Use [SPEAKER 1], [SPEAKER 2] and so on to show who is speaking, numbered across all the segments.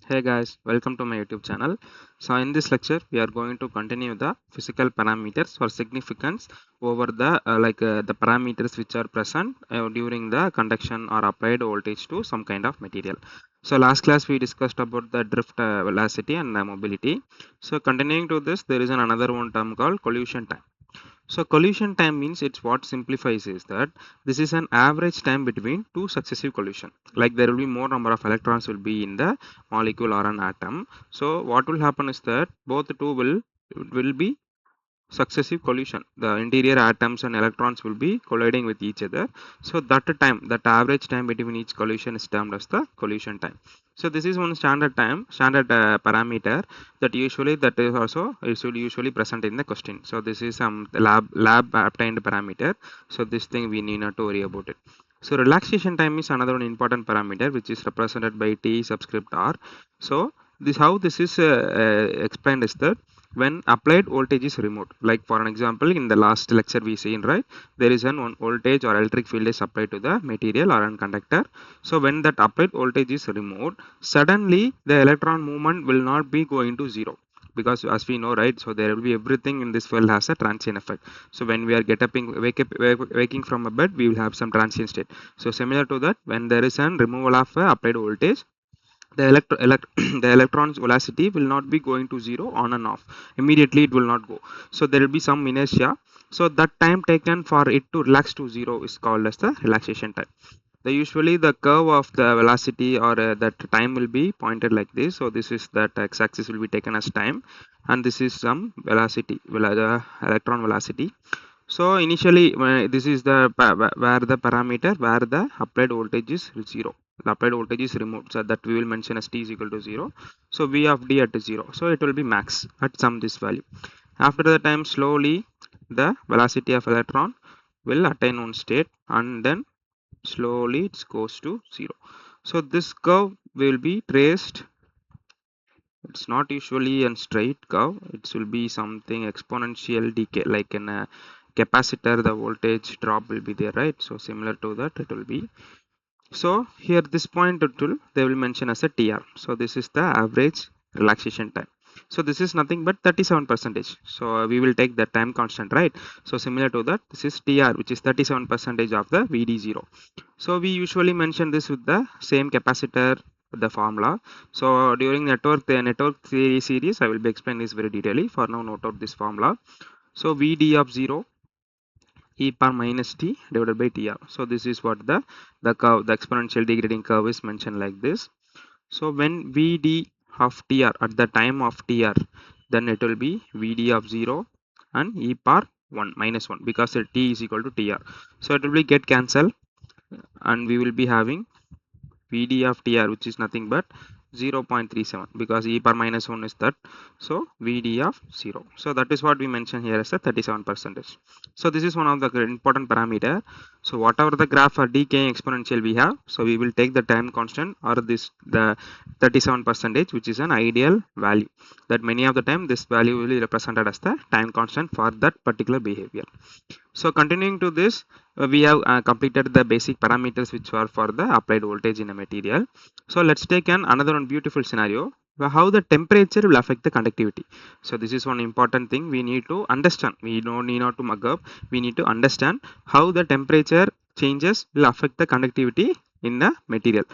[SPEAKER 1] Hey guys, welcome to my YouTube channel. So in this lecture, we are going to continue the physical parameters for significance over the parameters which are present during the conduction or applied voltage to some kind of material. So last class we discussed about the drift velocity and mobility. So continuing to this, there is another one term called collision time. So collision time means it's what simplifies is that this is an average time between two successive collision. Like there will be more number of electrons will be in the molecule or an atom. So what will happen is that both the two will be successive collision. The interior atoms and electrons will be colliding with each other. So that average time between each collision is termed as the collision time. So this is one standard parameter that is also usually present in the question. So this is some lab obtained parameter. So this thing we need not to worry about it. So relaxation time is another one important parameter which is represented by T subscript R. So this is explained is that when applied voltage is removed, like for an example in the last lecture we seen, right, there is one voltage or electric field is applied to the material or an conductor. So when that applied voltage is removed, suddenly the electron movement will not be going to zero, because as we know, right, so there will be everything in this world has a transient effect. So when we are waking from a bed, we will have some transient state. So similar to that, when there is an removal of applied voltage, the electron's velocity will not be going to zero on and off immediately. It will not go. So there will be some inertia. So that time taken for it to relax to zero is called as the relaxation time. Usually the curve of the velocity or that time will be pointed like this. So this is that x-axis will be taken as time, and this is some velocity, the electron velocity. So initially this is the where the parameter where the applied voltage is zero, the applied voltage is removed, so that we will mention as t is equal to 0. So v of d at 0, so it will be max at some this value. After the time, slowly the velocity of electron will attain one state, and then slowly it goes to 0. So this curve will be traced. It's not usually a straight curve, it will be something exponential decay, like in a capacitor the voltage drop will be there, right? So similar to that it will be. So here this point it will, they will mention as a tr. So this is the average relaxation time. So this is nothing but 37 percentage. So we will take the time constant, right? So similar to that, this is tr, which is 37 percentage of the vd0. So we usually mention this with the same capacitor, the formula. So during the network theory series, I will be explaining this very detailedly. For now, note out this formula. So vd of 0 e power minus t divided by tr. So this is what the curve, the exponential degrading curve is mentioned like this. So when vd of tr at the time of tr, then it will be vd of 0 and e power 1 minus 1, because t is equal to tr. So it will be get cancelled, and we will be having vd of tr, which is nothing but 0.37, because e power minus 1 is that. So vd of 0, so that is what we mentioned here as a 37 percentage. So this is one of the important parameter. So whatever the graph for decaying exponential we have, so we will take the time constant or this the 37 percentage, which is an ideal value, that many of the time this value will be represented as the time constant for that particular behavior. So continuing to this, we have completed the basic parameters which are for the applied voltage in a material. So let's take another one beautiful scenario, how the temperature will affect the conductivity. So this is one important thing we need to understand. We don't need not to mug up. We need to understand how the temperature changes will affect the conductivity in the material.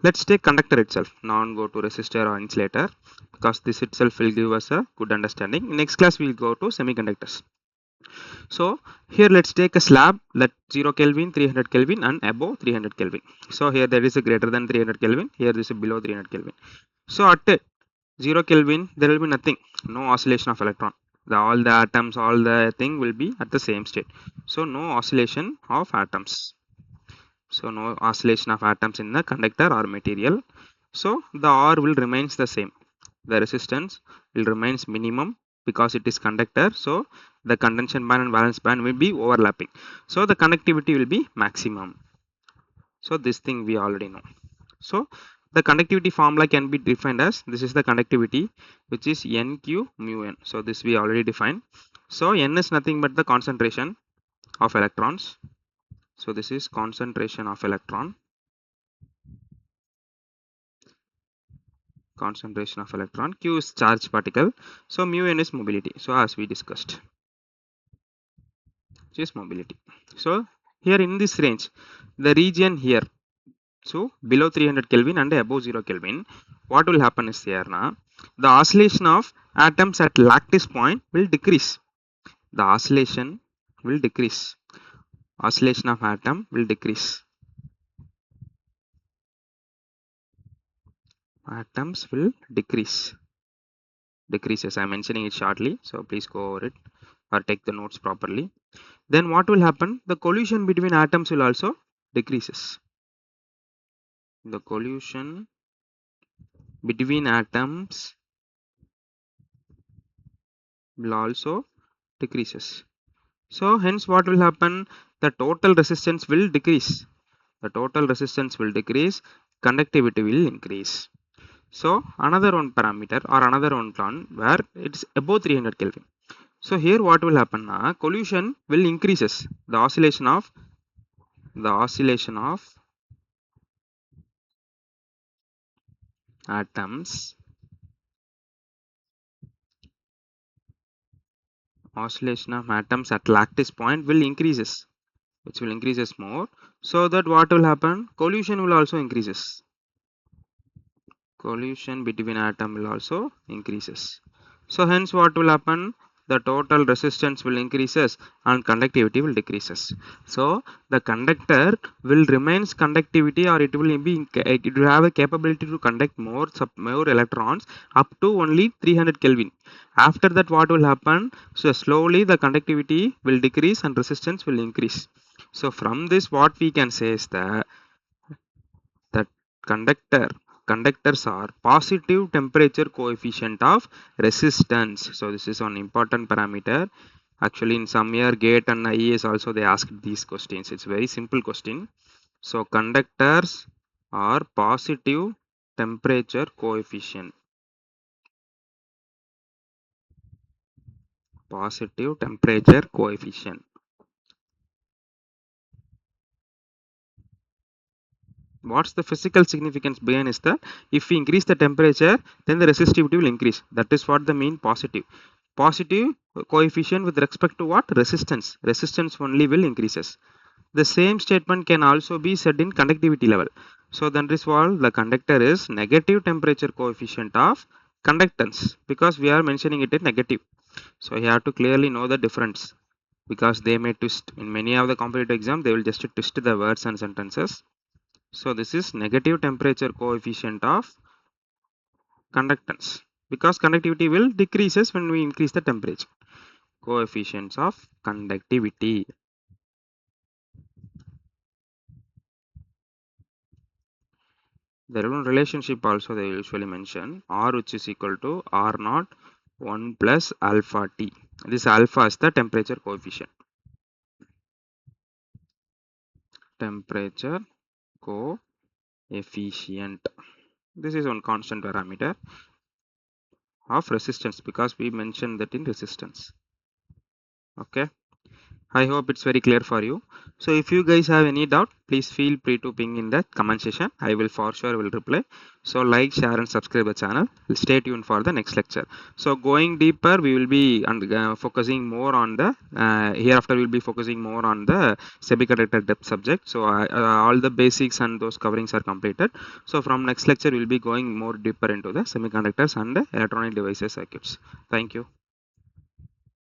[SPEAKER 1] Let's take conductor itself. Now go to resistor or insulator, because this itself will give us a good understanding. In next class we will go to semiconductors. So here let's take a slab that 0 Kelvin, 300 Kelvin and above 300 Kelvin. So here there is a greater than 300 Kelvin, here this is below 300 Kelvin. So at 0 Kelvin there will be nothing, no oscillation of electron. All the atoms, all the thing will be at the same state. So no oscillation of atoms. So no oscillation of atoms in the conductor or material. So the R will remains the same. The resistance will remains minimum because it is conductor. So the condension band and valence band will be overlapping. So the conductivity will be maximum. So this thing we already know. So the conductivity formula can be defined as, this is the conductivity, which is NQ mu N. So this we already defined. So N is nothing but the concentration of electrons. So this is concentration of electron. concentration of electron, q is charge particle, so mu n is mobility. So as we discussed, which is mobility. So here in this range, the region here, so below 300 Kelvin and above 0 Kelvin, what will happen is here now, the oscillation of atoms at lattice point will decrease. The oscillation will decrease. Oscillation of atom will decrease. Atoms will decreases. I am mentioning it shortly, so please go over it or take the notes properly. Then what will happen? The collision between atoms will also decreases. The collision between atoms will also decreases. So hence what will happen? The total resistance will decrease. The total resistance will decrease. Conductivity will increase. So another one parameter or another one term where it's above 300 Kelvin. So here what will happen? Collision will increases. The oscillation of atoms at lattice point will increases, which will increases more. So that what will happen? Collision will also increases. Collision between atom will also increases. So hence what will happen? The total resistance will increases and conductivity will decreases. So the conductor will remains conductivity, or it will have a capability to conduct more electrons up to only 300 Kelvin. After that what will happen? So slowly the conductivity will decrease and resistance will increase. So from this what we can say is that that conductors are positive temperature coefficient of resistance. So this is one important parameter. Actually in some year gate and IES also they asked these questions. It's very simple question. So conductors are positive temperature coefficient. Positive temperature coefficient. What's the physical significance behind is that if we increase the temperature, then the resistivity will increase. That is what the mean positive. Positive coefficient with respect to what? Resistance. Resistance only will increases. The same statement can also be said in conductivity level. So then this wall, the conductor is negative temperature coefficient of conductance, because we are mentioning it in negative. So you have to clearly know the difference, because they may twist in many of the competitive exam, they will just twist the words and sentences. So this is negative temperature coefficient of conductance, because conductivity will decreases when we increase the temperature. Coefficients of conductivity. There is one relationship also they usually mention, R which is equal to R naught 1 plus alpha T. This alpha is the temperature coefficient. Temperature coefficient. This is one constant parameter of resistance, because we mentioned that in resistance. Okay. I hope it's very clear for you. So if you guys have any doubt, please feel free to ping in the comment section. I will for sure will reply. So like, share and subscribe the channel. Stay tuned for the next lecture. So going deeper, we will be focusing more on the hereafter we'll be focusing more on the semiconductor depth subject. So all the basics and those coverings are completed. So from next lecture we'll be going more deeper into the semiconductors and the electronic devices circuits. Thank you.